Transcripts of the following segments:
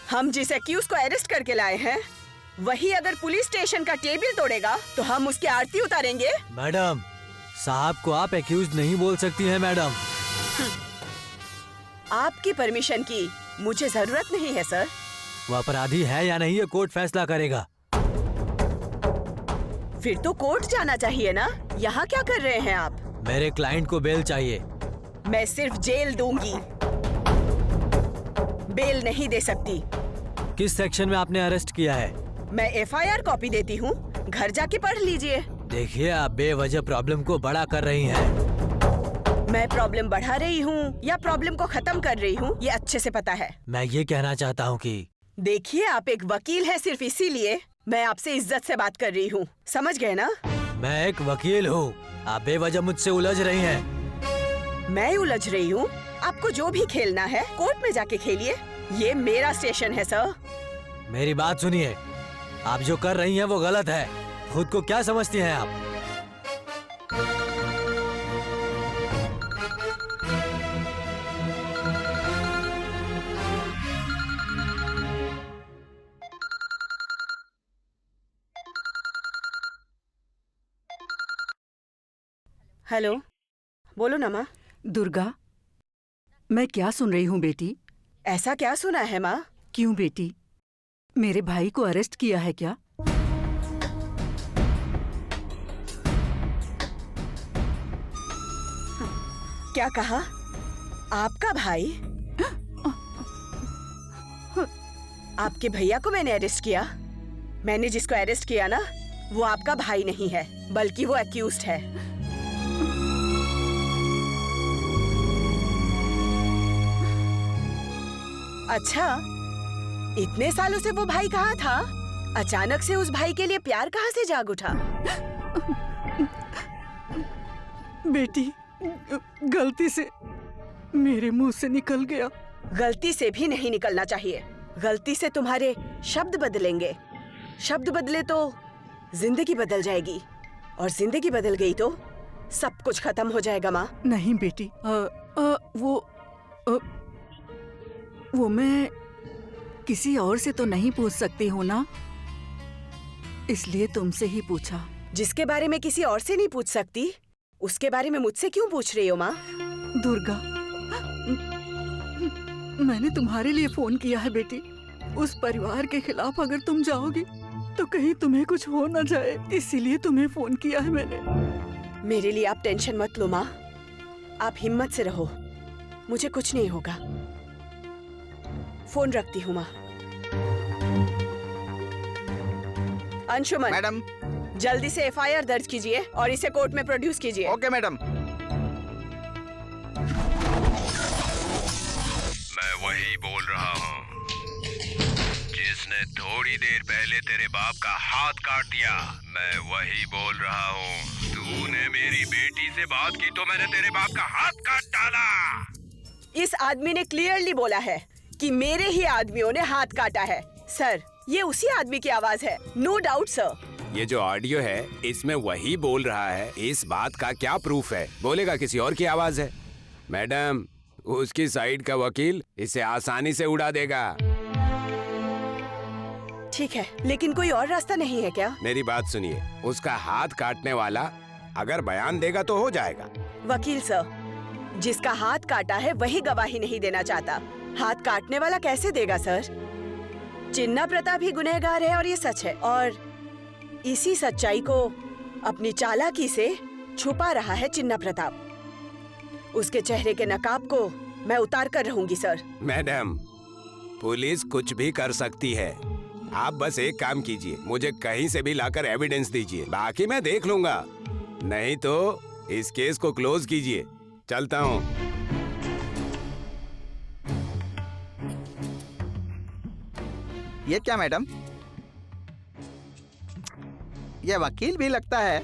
हम जिस एक्यूज को अरेस्ट करके लाए हैं वही अगर पुलिस स्टेशन का टेबल तोड़ेगा तो हम उसकी आरती उतारेंगे। मैडम, साहब को आप एक्यूज नहीं बोल सकती हैं मैडम। आपकी परमिशन की मुझे जरूरत नहीं है सर। वो अपराधी है या नहीं ये कोर्ट फैसला करेगा। फिर तो कोर्ट जाना चाहिए ना। यहाँ क्या कर रहे हैं आप? मेरे क्लाइंट को बेल चाहिए। मैं सिर्फ जेल दूंगी, बेल नहीं दे सकती। किस सेक्शन में आपने अरेस्ट किया है? मैं FIR कॉपी देती हूँ, घर जाके पढ़ लीजिए। देखिए, आप बेवजह प्रॉब्लम को बड़ा कर रही हैं। मैं प्रॉब्लम बढ़ा रही हूँ या प्रॉब्लम को खत्म कर रही हूँ ये अच्छे से पता है। मैं ये कहना चाहता हूँ कि देखिए, आप एक वकील हैं, सिर्फ इसीलिए मैं आपसे इज्जत से बात कर रही हूँ, समझ गए ना? मैं एक वकील हूँ, आप बेवजह मुझसे उलझ रही हैं। मैं उलझ रही हूँ? आपको जो भी खेलना है कोर्ट में जाके खेलिए, ये मेरा स्टेशन है सर। मेरी बात सुनिए, आप जो कर रही हैं वो गलत है। खुद को क्या समझती हैं आप? हेलो, बोलो ना माँ। दुर्गा, मैं क्या सुन रही हूँ बेटी? ऐसा क्या सुना है माँ? क्यों बेटी, मेरे भाई को अरेस्ट किया है क्या? क्या कहा? आपका भाई? आपके भैया को मैंने अरेस्ट किया? मैंने जिसको अरेस्ट किया ना, वो आपका भाई नहीं है, बल्कि वो एक्यूज्ड है। अच्छा, इतने सालों से वो भाई कहाँ था? अचानक से उस भाई के लिए प्यार कहाँ से जाग उठा? बेटी, गलती से मेरे मुंह से निकल गया। गलती से भी नहीं निकलना चाहिए। गलती से तुम्हारे शब्द बदलेंगे, शब्द बदले तो जिंदगी बदल जाएगी, और जिंदगी बदल गई तो सब कुछ खत्म हो जाएगा माँ। नहीं बेटी, वो मैं किसी और से तो नहीं पूछ सकती हूँ ना, इसलिए तुमसे ही पूछा। जिसके बारे में किसी और से नहीं पूछ सकती, उसके बारे में मुझसे क्यों पूछ रही हो माँ? दुर्गा, मैंने तुम्हारे लिए फोन किया है बेटी। उस परिवार के खिलाफ अगर तुम जाओगी तो कहीं तुम्हें कुछ हो ना जाए, इसीलिए तुम्हें फोन किया है मैंने। मेरे लिए आप टेंशन मत लो माँ, आप हिम्मत से रहो, मुझे कुछ नहीं होगा। फोन रखती हूँ माँ। अंशुमन मैडम, जल्दी से FIR दर्ज कीजिए और इसे कोर्ट में प्रोड्यूस कीजिए। Okay madam. मैं वही बोल रहा हूँ जिसने थोड़ी देर पहले तेरे बाप का हाथ काट दिया। मैं वही बोल रहा हूँ। तूने मेरी बेटी से बात की तो मैंने तेरे बाप का हाथ काट डाला। इस आदमी ने क्लियरली बोला है कि मेरे ही आदमियों ने हाथ काटा है। सर, ये उसी आदमी की आवाज है, नो डाउट सर। ये जो ऑडियो है इसमें वही बोल रहा है, इस बात का क्या प्रूफ है? बोलेगा किसी और की आवाज है। मैडम, उसकी साइड का वकील इसे आसानी से उड़ा देगा। ठीक है, लेकिन कोई और रास्ता नहीं है क्या? मेरी बात सुनिए, उसका हाथ काटने वाला अगर बयान देगा तो हो जाएगा। वकील सर, जिसका हाथ काटा है वही गवाही नहीं देना चाहता। हाथ काटने वाला कैसे देगा सर? चिन्ना प्रताप ही गुनहगार है और ये सच है, और इसी सच्चाई को अपनी चालाकी से छुपा रहा है चिन्ना प्रताप। उसके चेहरे के नकाब को मैं उतार कर रहूंगी सर। मैडम, पुलिस कुछ भी कर सकती है। आप बस एक काम कीजिए, मुझे कहीं से भी लाकर एविडेंस दीजिए, बाकी मैं देख लूंगा। नहीं तो इस केस को क्लोज कीजिए। चलता हूँ। ये क्या मैडम? ये वकील भी लगता है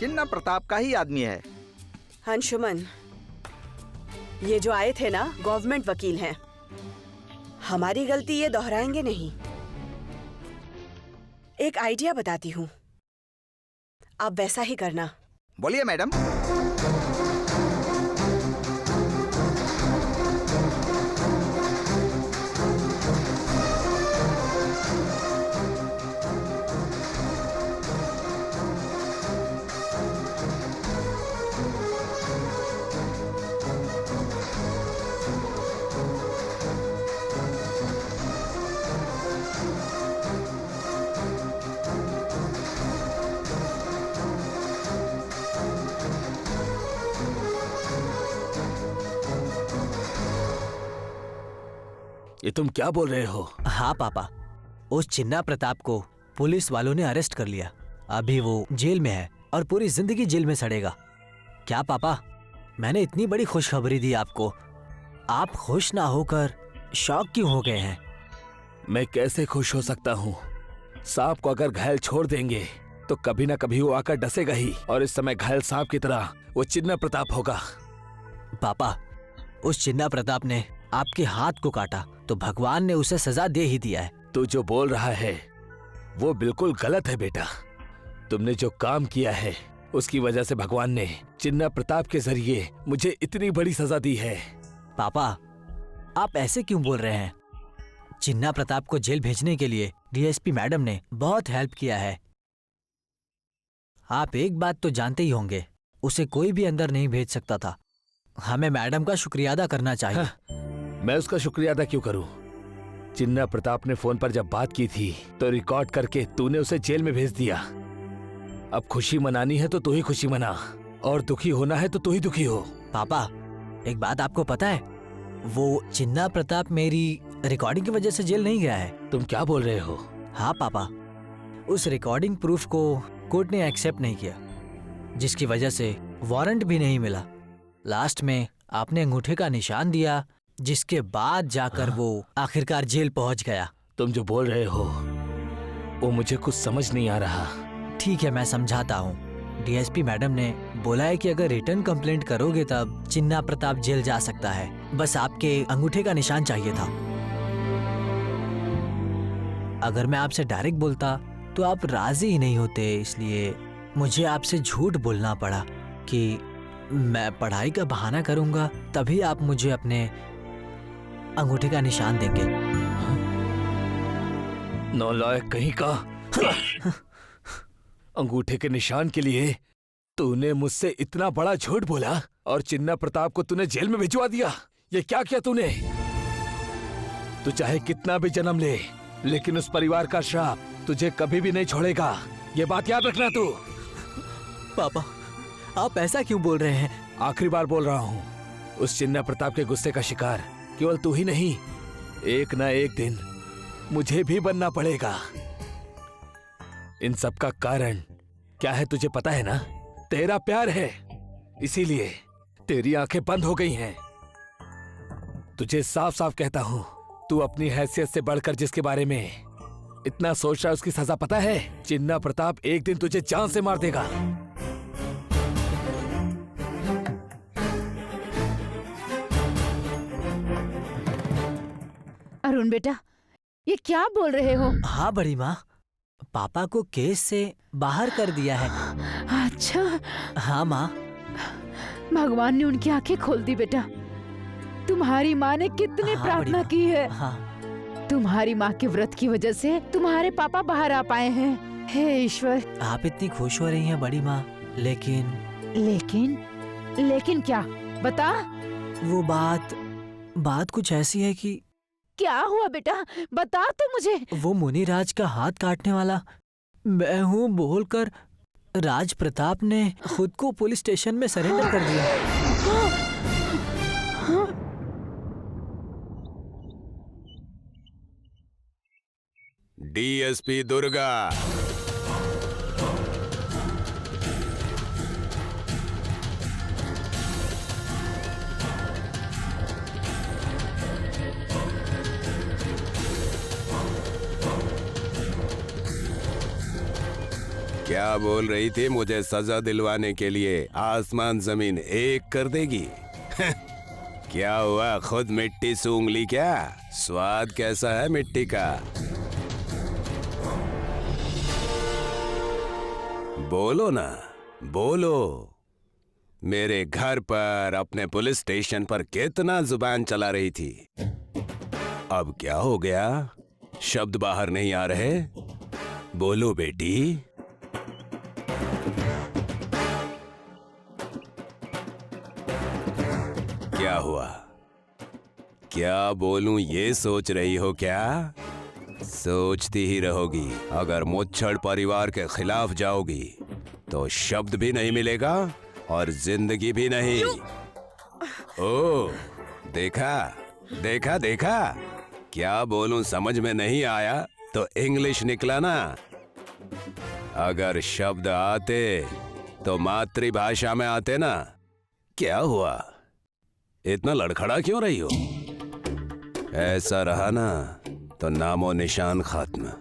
चिन्ना प्रताप का ही आदमी है। अंशुमन, ये जो आए थे ना, गवर्नमेंट वकील हैं। हमारी गलती ये दोहराएंगे नहीं। एक आइडिया बताती हूँ, आप वैसा ही करना। बोलिए मैडम। ये तुम क्या बोल रहे हो? हाँ पापा, उस चिन्ना प्रताप को पुलिस वालों ने अरेस्ट कर लिया। अभी वो जेल में है और पूरी जिंदगी जेल में सड़ेगा। क्या पापा, मैंने इतनी बड़ी खुशखबरी दी आपको, आप खुश ना होकर शॉक क्यों हो गए हैं? मैं कैसे खुश हो सकता हूँ? सांप को अगर घायल छोड़ देंगे तो कभी ना कभी वो आकर डसेगा ही, और इस समय घायल सांप की तरह वो चिन्ना प्रताप होगा। पापा, उस चिन्ना प्रताप ने आपके हाथ को काटा तो भगवान ने उसे सजा दे ही दिया है। तू जो बोल रहा है वो बिल्कुल गलत है बेटा। तुमने जो काम किया है उसकी वजह से भगवान ने चिन्ना प्रताप के जरिए मुझे इतनी बड़ी सजा दी है। पापा, आप ऐसे क्यों बोल रहे हैं? चिन्ना प्रताप को जेल भेजने के लिए डीएसपी मैडम ने बहुत हेल्प किया है। आप एक बात तो जानते ही होंगे, उसे कोई भी अंदर नहीं भेज सकता था। हमें मैडम का शुक्रिया अदा करना चाहिए। हाँ, मैं उसका शुक्रिया अदा क्यों करूं? चिन्ना प्रताप ने फोन पर जब बात की थी तो रिकॉर्ड करके तूने उसे जेल में भेज दिया। अब खुशी मनानी है तो तू ही खुशी मना, और दुखी होना है तो तू ही दुखी हो। पापा, एक बात आपको पता है, वो चिन्ना प्रताप मेरी रिकॉर्डिंग की वजह से जेल नहीं गया है। तुम क्या बोल रहे हो? हाँ पापा, उस रिकॉर्डिंग प्रूफ को कोर्ट ने एक्सेप्ट नहीं किया, जिसकी वजह से वारंट भी नहीं मिला। लास्ट में आपने अंगूठे का निशान दिया, जिसके बाद जाकर वो आखिरकार जेल पहुंच गया। तुम जो बोल रहे हो वो मुझे कुछ समझ नहीं आ रहा। ठीक है, मैं समझाता हूँ। डीएसपी मैडम ने बोला है कि अगर रिटर्न कंप्लेंट करोगे तब चिन्ना प्रताप जेल जा सकता है। बस आपके अंगूठे का निशान चाहिए था। अगर मैं आपसे डायरेक्ट बोलता तो आप राजी ही नहीं होते, इसलिए मुझे आपसे झूठ बोलना पड़ा कि मैं पढ़ाई का बहाना करूंगा तभी आप मुझे अपने अंगूठे का निशान देंगे। नालायक कहीं का। अंगूठे के निशान के लिए तूने मुझसे इतना बड़ा झूठ बोला और चिन्ना प्रताप को तूने जेल में भिजवा दिया। ये क्या किया तूने? तू चाहे कितना भी जन्म ले, लेकिन उस परिवार का श्राप तुझे कभी भी नहीं छोड़ेगा। ये बात याद रखना तू। पापा, आप ऐसा क्यों बोल रहे हैं? आखिरी बार बोल रहा हूँ, उस चिन्ना प्रताप के गुस्से का शिकार केवल तू ही नहीं, एक ना एक दिन मुझे भी बनना पड़ेगा। इन सब का कारण क्या है तुझे पता है ना? तेरा प्यार है, इसीलिए तेरी आंखें बंद हो गई हैं। तुझे साफ साफ कहता हूं, तू अपनी हैसियत से बढ़कर जिसके बारे में इतना सोच रहा है उसकी सजा पता है? चिन्ना प्रताप एक दिन तुझे जान से मार देगा। अरुण बेटा, ये क्या बोल रहे हो? हाँ बड़ी माँ, पापा को केस से बाहर कर दिया है। अच्छा, हाँ माँ। भगवान ने उनकी आंखें खोल दी बेटा। तुम्हारी माँ ने कितनी हाँ, प्रार्थना बड़ी की है। हाँ। तुम्हारी माँ के व्रत की वजह से तुम्हारे पापा बाहर आ पाए हैं। हे ईश्वर। आप इतनी खुश हो रही हैं बड़ी माँ, लेकिन लेकिन क्या? बता। वो बात कुछ ऐसी है कि क्या हुआ बेटा? बता तो मुझे। वो मुनिराज का हाथ काटने वाला मैं हूँ बोलकर राज प्रताप ने खुद को पुलिस स्टेशन में सरेंडर कर दिया। डीएसपी दुर्गा, क्या बोल रही थी? मुझे सजा दिलवाने के लिए आसमान जमीन एक कर देगी? क्या हुआ, खुद मिट्टी सूंघ ली क्या? स्वाद कैसा है मिट्टी का? बोलो ना, बोलो। मेरे घर पर, अपने पुलिस स्टेशन पर कितना जुबान चला रही थी। अब क्या हो गया? शब्द बाहर नहीं आ रहे? बोलो बेटी। क्या हुआ? क्या बोलूं ये सोच रही हो क्या? सोचती ही रहोगी। अगर मुच्छड़ परिवार के खिलाफ जाओगी तो शब्द भी नहीं मिलेगा और जिंदगी भी नहीं। ओ, देखा देखा देखा, क्या बोलूं समझ में नहीं आया तो इंग्लिश निकला ना। अगर शब्द आते तो मातृभाषा में आते ना। क्या हुआ, इतना लड़खड़ा क्यों रही हो? ऐसा रहा ना तो नामो निशान खत्म।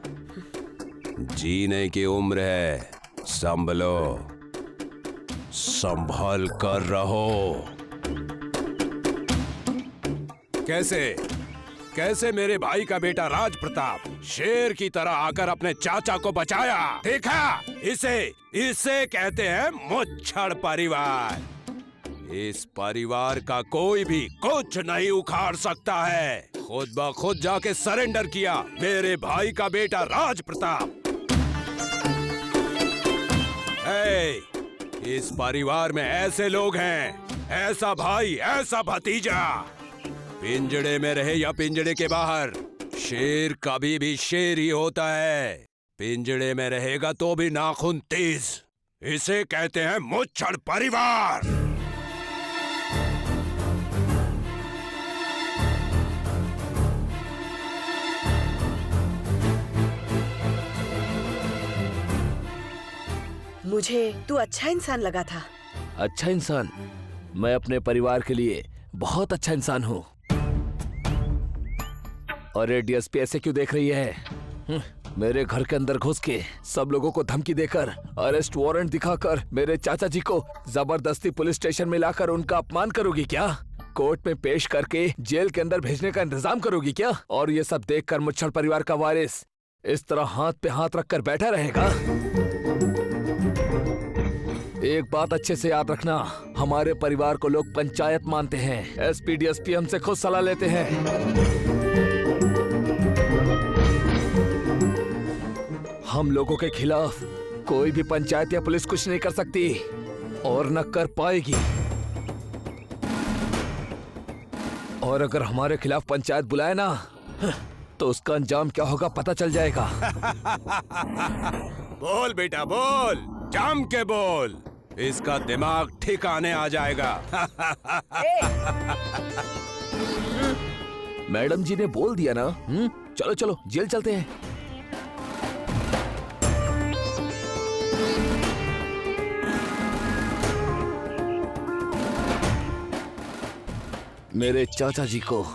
जीने की उम्र है, संभलो, संभल कर रहो। कैसे मेरे भाई का बेटा राज प्रताप शेर की तरह आकर अपने चाचा को बचाया। देखा, इसे कहते हैं मुच्छड़ परिवार। इस परिवार का कोई भी कुछ नहीं उखाड़ सकता है। खुद ब खुद जाके सरेंडर किया मेरे भाई का बेटा राज प्रताप। इस परिवार में ऐसे लोग हैं, ऐसा भाई, ऐसा भतीजा, पिंजड़े में रहे या पिंजड़े के बाहर, शेर कभी भी शेर ही होता है। पिंजड़े में रहेगा तो भी नाखून तेज। इसे कहते हैं मुच्छड़ परिवार। मुझे तू अच्छा इंसान लगा था। अच्छा इंसान? मैं अपने परिवार के लिए बहुत अच्छा इंसान हूँ। और डीएसपी ऐसे क्यों देख रही है? मेरे घर के अंदर घुस के सब लोगों को धमकी देकर, अरेस्ट वारंट दिखाकर मेरे चाचा जी को जबरदस्ती पुलिस स्टेशन में लाकर उनका अपमान करोगी क्या? कोर्ट में पेश करके जेल के अंदर भेजने का इंतजाम करोगी क्या? और ये सब देखकर मुच्छड़ परिवार का वारिस इस तरह हाथ पे हाथ रखकर बैठा रहेगा? एक बात अच्छे से याद रखना, हमारे परिवार को लोग पंचायत मानते हैं। एसपी डीएसपी हमसे खुद सलाह लेते हैं। हम लोगों के खिलाफ कोई भी पंचायत या पुलिस कुछ नहीं कर सकती और न कर पाएगी। और अगर हमारे खिलाफ पंचायत बुलाए ना तो उसका अंजाम क्या होगा पता चल जाएगा। बोल बेटा बोल, जम के बोल, इसका दिमाग ठिकाने आ जाएगा। मैडम जी ने बोल दिया ना। चलो चलो जेल चलते हैं। मेरे चाचा जी को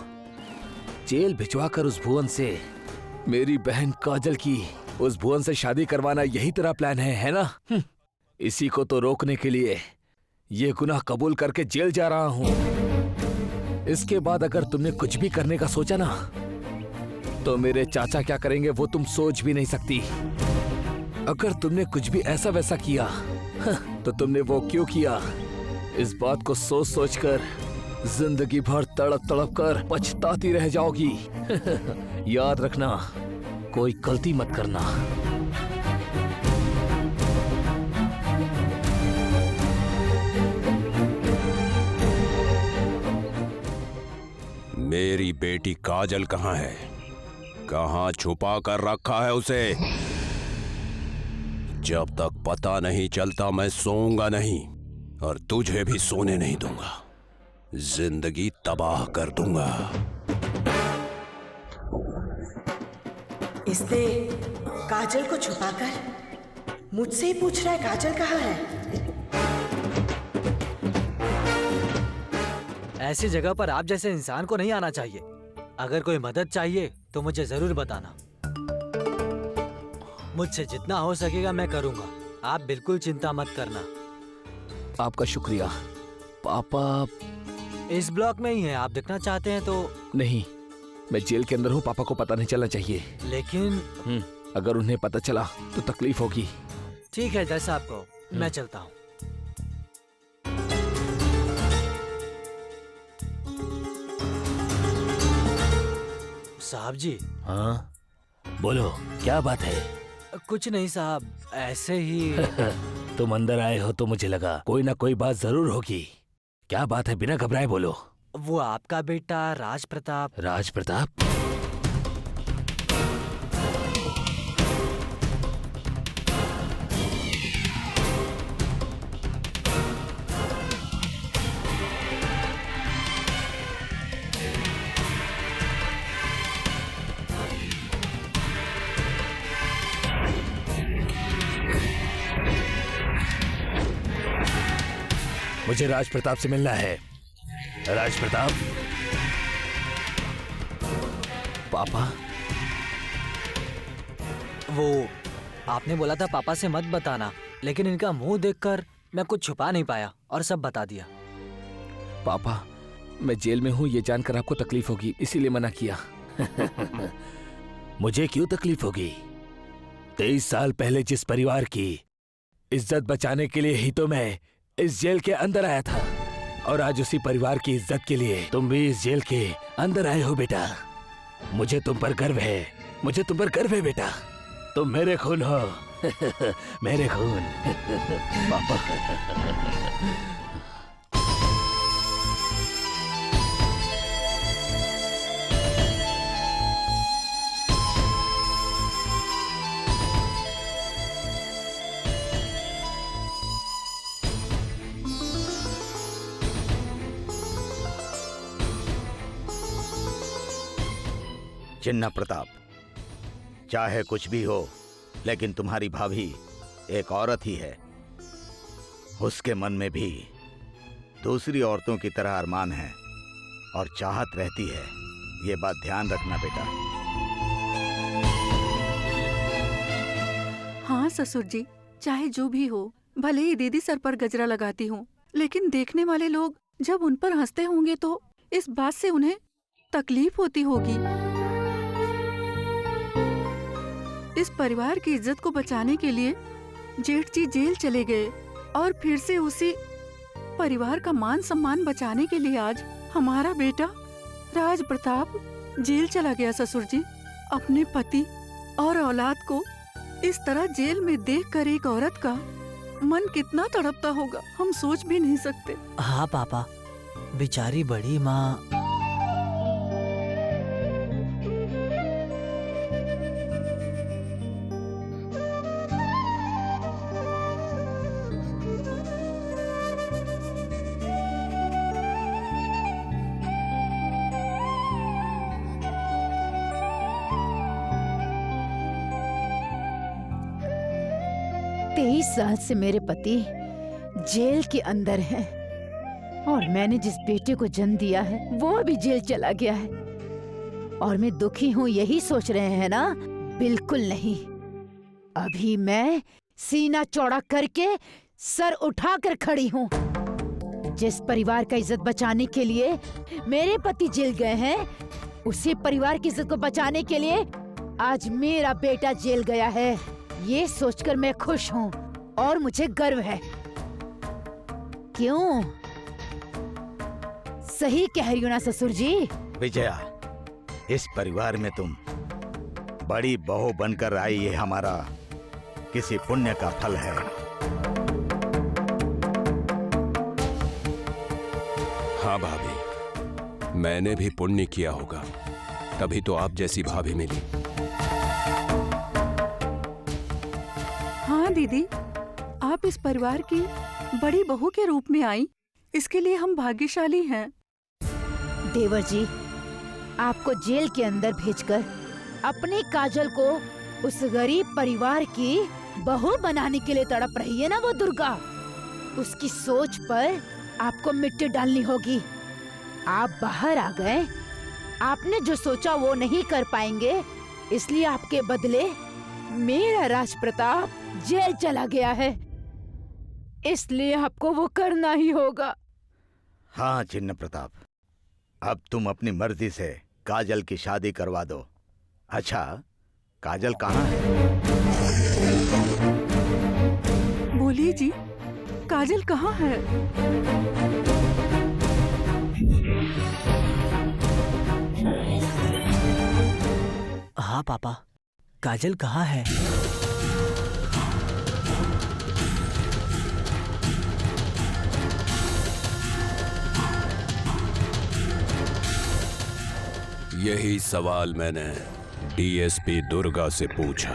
जेल भिजवाकर उस भुवन से मेरी बहन काजल की उस भुवन से शादी करवाना यही तेरा प्लान है ना? इसी को तो रोकने के लिए ये गुनाह कबूल करके जेल जा रहा हूं। इसके बाद अगर तुमने कुछ भी करने का सोचा ना तो मेरे चाचा क्या करेंगे वो तुम सोच भी नहीं सकती। अगर तुमने कुछ भी ऐसा वैसा किया तो तुमने वो क्यों किया, इस बात को सोच सोच कर जिंदगी भर तड़प तड़प कर पछताती रह जाओगी। याद रखना, कोई गलती मत करना। मेरी बेटी काजल कहाँ है? कहाँ छुपा कर रखा है उसे? जब तक पता नहीं चलता मैं सोऊंगा नहीं और तुझे भी सोने नहीं दूंगा। जिंदगी तबाह कर दूंगा। इसने काजल को छुपाकर मुझसे ही पूछ रहा है काजल कहाँ है। ऐसी जगह पर आप जैसे इंसान को नहीं आना चाहिए। अगर कोई मदद चाहिए तो मुझे जरूर बताना। मुझसे जितना हो सकेगा मैं करूंगा। आप बिल्कुल चिंता मत करना। आपका शुक्रिया। पापा इस ब्लॉक में ही है, आप देखना चाहते हैं तो? नहीं, मैं जेल के अंदर हूँ, पापा को पता नहीं चलना चाहिए। लेकिन अगर उन्हें पता चला तो तकलीफ होगी। ठीक है, जैसा आप कहो, मैं चलता हूँ। साहब जी। हाँ बोलो, क्या बात है? कुछ नहीं साहब, ऐसे ही। तुम अंदर आए हो तो मुझे लगा कोई ना कोई बात जरूर होगी। क्या बात है, बिना घबराए बोलो। वो आपका बेटा राज प्रताप। राज प्रताप? मुझे राज प्रताप से मिलना है। राज प्रताप। पापा, वो आपने बोला था पापा से मत बताना, लेकिन इनका मुंह देखकर मैं कुछ छुपा नहीं पाया और सब बता दिया। पापा, मैं जेल में हूँ ये जानकर आपको तकलीफ होगी, इसीलिए मना किया। मुझे क्यों तकलीफ होगी? 23 साल पहले जिस परिवार की इज्जत बचाने के लिए ही तो मैं इस जेल के अंदर आया था, और आज उसी परिवार की इज्जत के लिए तुम भी इस जेल के अंदर आए हो बेटा। मुझे तुम पर गर्व है, मुझे तुम पर गर्व है बेटा। तुम मेरे खून हो। मेरे खून। पापा। चिन्ना प्रताप, चाहे कुछ भी हो, लेकिन तुम्हारी भाभी एक औरत ही है। उसके मन में भी दूसरी औरतों की तरह अरमान है और चाहत रहती है। ये बात ध्यान रखना बेटा। हाँ ससुर जी, चाहे जो भी हो, भले ही दीदी सर पर गजरा लगाती हूँ, लेकिन देखने वाले लोग जब उन पर हंसते होंगे तो इस बात से उन्हें तकलीफ होती होगी। इस परिवार की इज्जत को बचाने के लिए जेठ जी जेल चले गए और फिर से उसी परिवार का मान सम्मान बचाने के लिए आज हमारा बेटा राज प्रताप जेल चला गया। ससुर जी, अपने पति और औलाद को इस तरह जेल में देखकर एक औरत का मन कितना तड़पता होगा, हम सोच भी नहीं सकते। हाँ पापा, बेचारी बड़ी माँ। तेईस साल से मेरे पति जेल के अंदर हैं और मैंने जिस बेटे को जन्म दिया है वो भी जेल चला गया है, और मैं दुखी हूँ यही सोच रहे हैं ना? बिल्कुल नहीं। अभी मैं सीना चौड़ा करके सर उठाकर खड़ी हूँ। जिस परिवार का इज्जत बचाने के लिए मेरे पति जेल गए हैं, उसी परिवार की इज्जत को बचाने के लिए आज मेरा बेटा जेल गया है। ये सोचकर मैं खुश हूँ और मुझे गर्व है। क्यों? सही कह रही हो ना ससुर जी? विजया, इस परिवार में तुम बड़ी बहू बनकर आई, ये हमारा किसी पुण्य का फल है। हाँ भाभी, मैंने भी पुण्य किया होगा, तभी तो आप जैसी भाभी मिली। हाँ दीदी, आप इस परिवार की बड़ी बहू के रूप में आई, इसके लिए हम भाग्यशाली हैं। देवर जी, आपको जेल के अंदर भेजकर अपनी काजल को उस गरीब परिवार की बहू बनाने के लिए तड़प रही है ना वो दुर्गा, उसकी सोच पर आपको मिट्टी डालनी होगी। आप बाहर आ गए, आपने जो सोचा वो नहीं कर पाएंगे, इसलिए आपके बदले मेरा राज प्रताप जेल चला गया है, इसलिए आपको वो करना ही होगा। हाँ चिन्ना प्रताप, अब तुम अपनी मर्जी से काजल की शादी करवा दो। अच्छा, काजल कहाँ है? बोलिए जी, काजल कहाँ है? हाँ पापा, काजल कहाँ है? यही सवाल मैंने डीएसपी दुर्गा से पूछा।